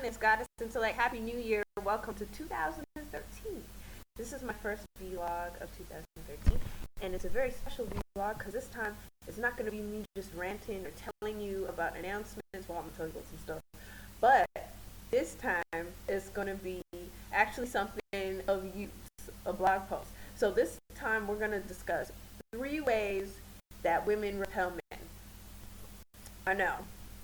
It's Goddess Intellect. Happy New Year. Welcome to 2013. This is my first vlog of 2013, and it's a very special vlog because this time it's not going to be me just ranting or telling you about announcements. Well, I'm going to tell you about some stuff. But this time it's going to be actually something of use, a blog post. So this time we're going to discuss 3 ways that women repel men. I know,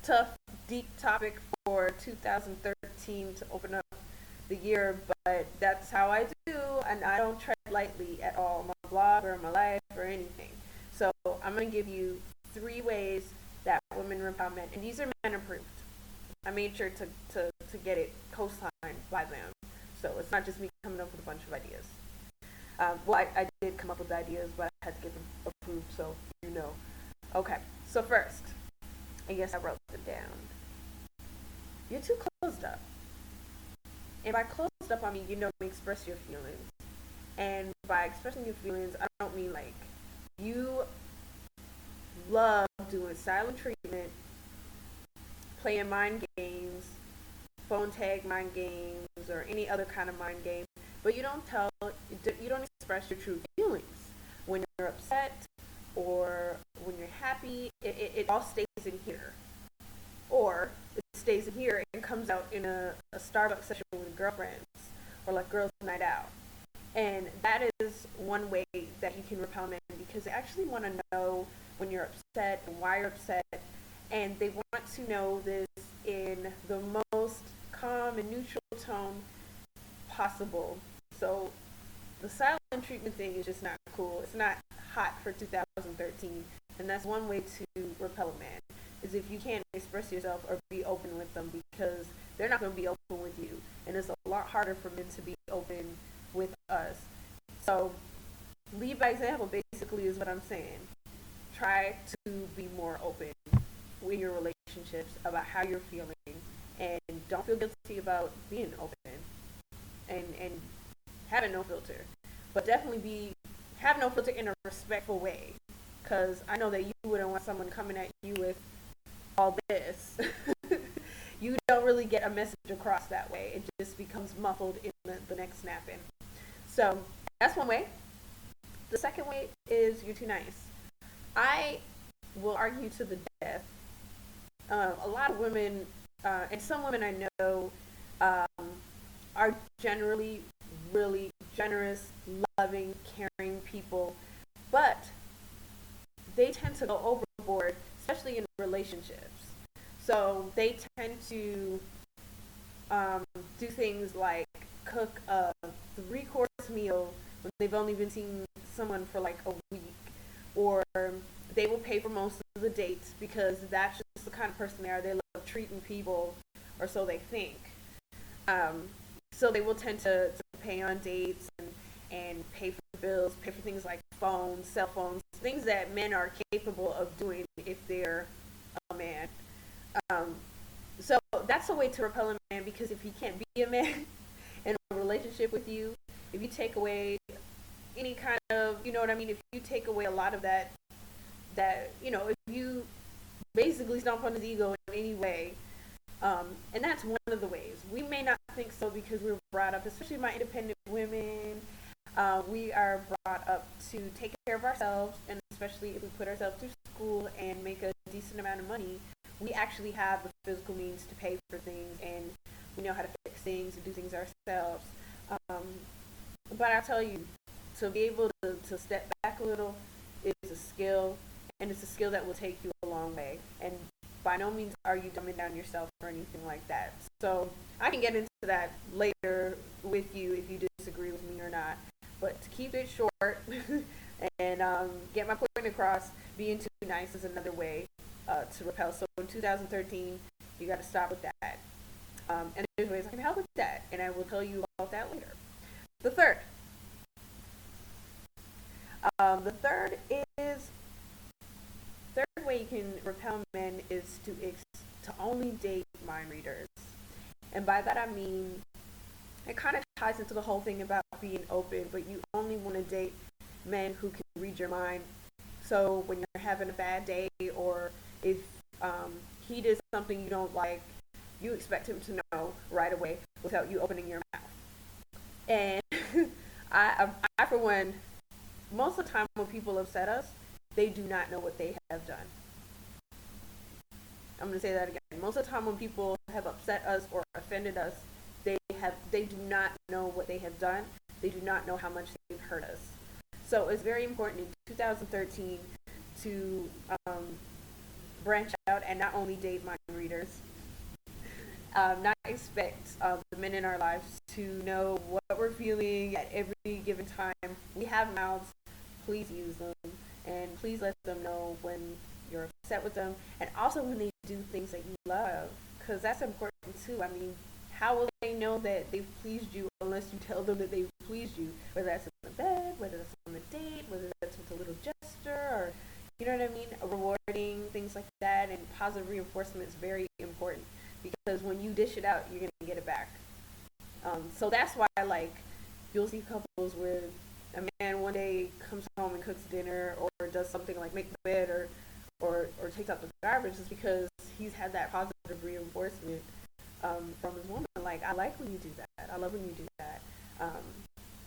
tough, deep topic for 2013 to open up the year, but that's how I do, and I don't tread lightly at all on my blog or my life or anything. So I'm going to give you 3 ways that women repel men, and these are men approved. I made sure to get it co-signed by them, so it's not just me coming up with a bunch of ideas. I did come up with ideas, but I had to get them approved, so you know. Okay, so first, I guess I wrote them down. You're too closed up. And by closed up, I mean you don't express your feelings. And by expressing your feelings, I don't mean like you love doing silent treatment, playing mind games, phone tag mind games, or any other kind of mind game, but you don't express your true feelings. When you're upset or when you're happy, it all stays in here. Or it stays in here and comes out in a Starbucks session with girlfriends or like girls' night out. And that is one way that you can repel men, because they actually want to know when you're upset and why you're upset, and they want to know this in the most calm and neutral tone possible. So the silent treatment thing is just not cool. It's not hot for 2013, and that's one way to repel a man, is if you can't express yourself or be open with them, because they're not going to be open with you, and it's a lot harder for men to be open with us. So lead by example basically is what I'm saying. Try to be more open in your relationships about how you're feeling, and don't feel guilty about being open and having no filter, but definitely have no filter in a respectful way, because I know that you wouldn't want someone coming at you with all this. You don't really get a message across that way. It just becomes muffled in the next snapping. So that's one way. The second way is you're too nice. I will argue to the death. A lot of women, and some women I know, are generally really generous, loving, caring people, but they tend to go overboard, especially in relationships. So they tend to do things like cook a 3-course meal when they've only been seeing someone for like a week, or they will pay for most of the dates because that's just the kind of person they are. They love treating people, or so they think. So they will tend to pay on dates and pay for bills, pay for things like phones, cell phones, things that men are capable of doing if they're a man. So that's a way to repel a man, because if he can't be a man in a relationship with you, if you take away any kind of, you know what I mean, if you take away a lot of that, if you basically stomp on his ego in any way, and that's one of the ways. We may not think so because we're brought up, especially my independent women, we are brought up to take care of ourselves, and especially if we put ourselves through school and make a decent amount of money, we actually have the physical means to pay for things, and we know how to fix things and do things ourselves. But I'll tell you, to be able to step back a little is a skill, and it's a skill that will take you a long way. And by no means are you dumbing down yourself or anything like that. So I can get into that later with you if you disagree with me or not. But to keep it short and get my point across, being too nice is another way to repel. So in 2013, you got to stop with that. And there's ways I can help with that, and I will tell you about that later. The third way you can repel men is to only date mind readers. And by that I mean, it kind of ties into the whole thing about being open, but you only want to date men who can read your mind. So when you're having a bad day, or if he did something you don't like, you expect him to know right away without you opening your mouth. And I, for one, most of the time when people upset us, they do not know what they have done. I'm going to say that again. Most of the time when people have upset us or offended us, they do not know what they have done. They do not know how much they've hurt us. So it's very important in 2013 to branch out and not only date mind readers, not expect the men in our lives to know what we're feeling at every given time. We have mouths. Please use them, and please let them know when you're upset with them, and also when they do things that you love, because that's important too. I mean, how will they know that they've pleased you unless you tell them that they've pleased you? Whether that's in the bed, whether that's on the date, whether that's with a little gesture, or you know what I mean, rewarding, things like that, and positive reinforcement is very important, because when you dish it out, you're gonna get it back. So that's why, like, you'll see couples where a man one day comes home and cooks dinner or does something like make the bed or takes out the garbage, is because he's had that positive reinforcement from his woman. Like, I like when you do that. I love when you do that.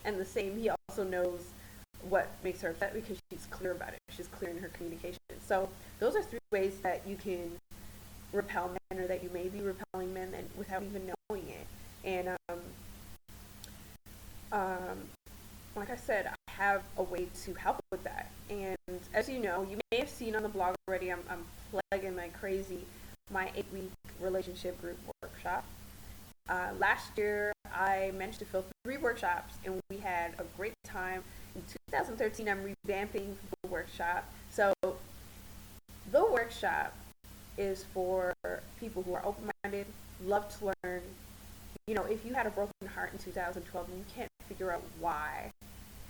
And the same, he also knows what makes her upset because she's clear about it. She's clear in her communication. So those are 3 ways that you can repel men, or that you may be repelling men and without even knowing it. And like I said, I have a way to help with that. And as you know, you may have seen on the blog already, I'm plugging like crazy my 8-week relationship group workshop. Last year, I managed to fill 3 workshops, and we had a great time. In 2013, I'm revamping the workshop. So the workshop is for people who are open-minded, love to learn. You know, if you had a broken heart in 2012 and you can't figure out why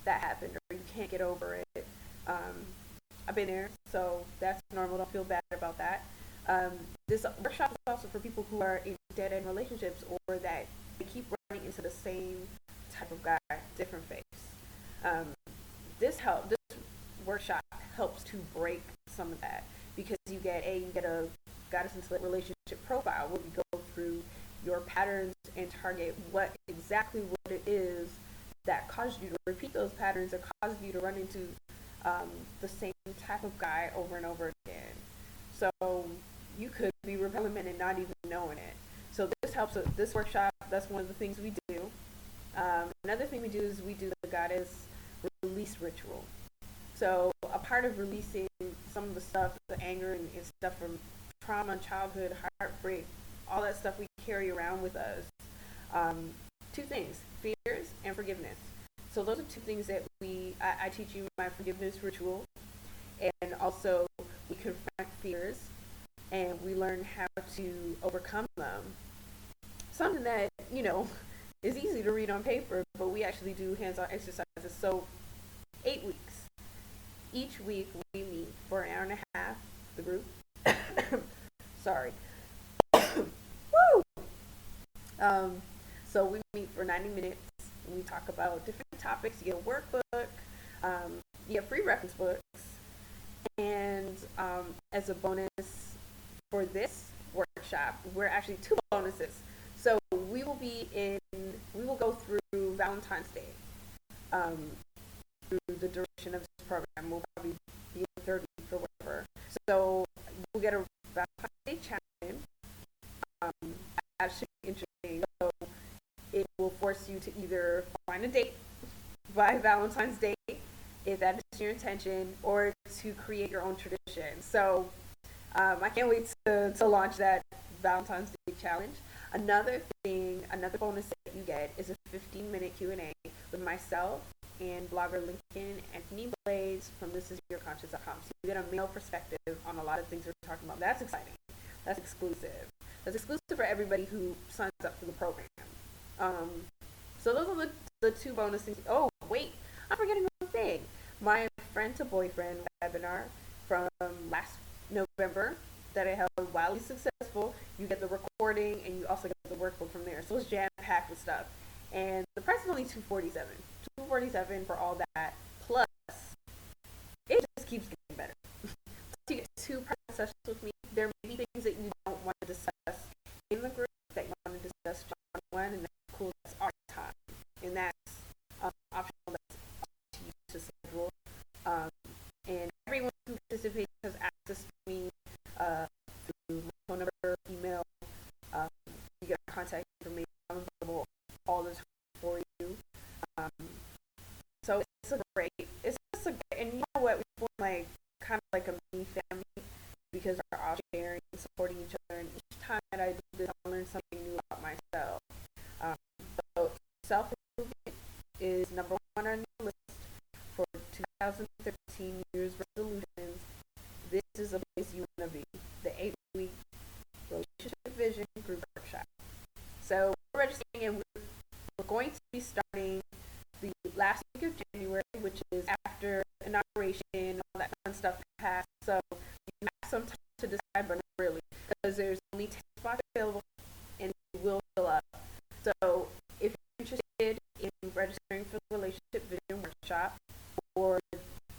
that happened, or you can't get over it, I've been there, so that's normal. Don't feel bad about that. This workshop is also for people who are in dead-end relationships, or that they keep running into the same type of guy, different face. This workshop helps to break some of that, because you get a goddess into the relationship profile, where we go through your patterns and target what it is that caused you to repeat those patterns, or caused you to run into the same type of guy over and over again. So you could be repelling men and not even knowing it. So this helps with this workshop. That's one of the things we do. Another thing we do is we do the goddess release ritual. So a part of releasing some of the stuff, the anger and stuff from trauma, childhood, heartbreak, all that stuff we carry around with us. 2 things, fears and forgiveness. So those are 2 things that I teach you my forgiveness ritual, and also we confront fears and we learn how to overcome them. Something that, you know, is easy to read on paper, but we actually do hands-on exercises. So 8 weeks. Each week we meet for an hour and a half, the group. Sorry. Woo! So we meet for 90 minutes. We talk about different topics. You get a workbook. You get free reference books. And as a bonus for this workshop, we're actually 2 bonuses. So we will go through Valentine's Day. Through the duration of this program, we'll probably be in the 3rd week or whatever. So we'll get a Valentine's Day challenge. That should be interesting. So it will force you to either find a date by Valentine's Day, if that is your intention, or to create your own tradition. So I can't wait to launch that Valentine's Day challenge. Another bonus that you get is a 15-minute Q&A with myself and blogger Lincoln Anthony Blades from thisisyourconscious.com. So you get a male perspective on a lot of things we're talking about. That's exciting. That's exclusive. That's exclusive for everybody who signs up for the program. So those are the 2 bonus things. Oh, wait, I'm forgetting one thing. My friend to boyfriend webinar from last November that I held, wildly successful. You get the recording and you also get the workbook from there. So it's jam-packed with stuff. And the price is only $247. $247 for all that. Plus, it just keeps getting better. So you get 2 private sessions with me. There may be things that you don't want to discuss in the group, Vision Group Workshop. So we're registering and we're going to be starting the last week of January, which is after inauguration and all that fun stuff passed. So you have some time to decide, but not really, because there's only 10 spots available and we will fill up. So if you're interested in registering for the Relationship Vision Workshop, or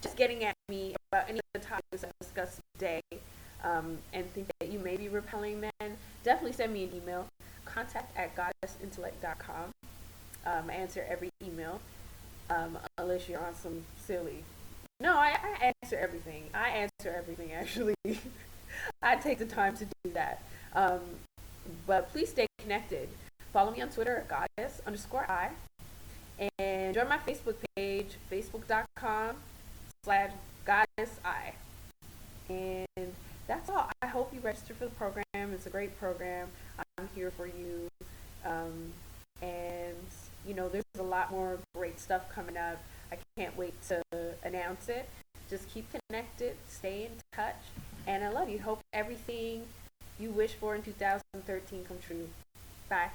just getting at me about any of the topics I discussed today, and think that you may be repelling men, definitely send me an email, contact@goddessintellect.com. I answer every email, unless you're on some silly. No, I answer everything. I answer everything, actually. I take the time to do that. But please stay connected. Follow me on Twitter at goddess_I. And join my Facebook page, facebook.com/goddessi. And that's all. I hope you register for the program. It's a great program. I'm here for you. And, you know, there's a lot more great stuff coming up. I can't wait to announce it. Just keep connected, stay in touch, and I love you. Hope everything you wish for in 2013 come true. Bye.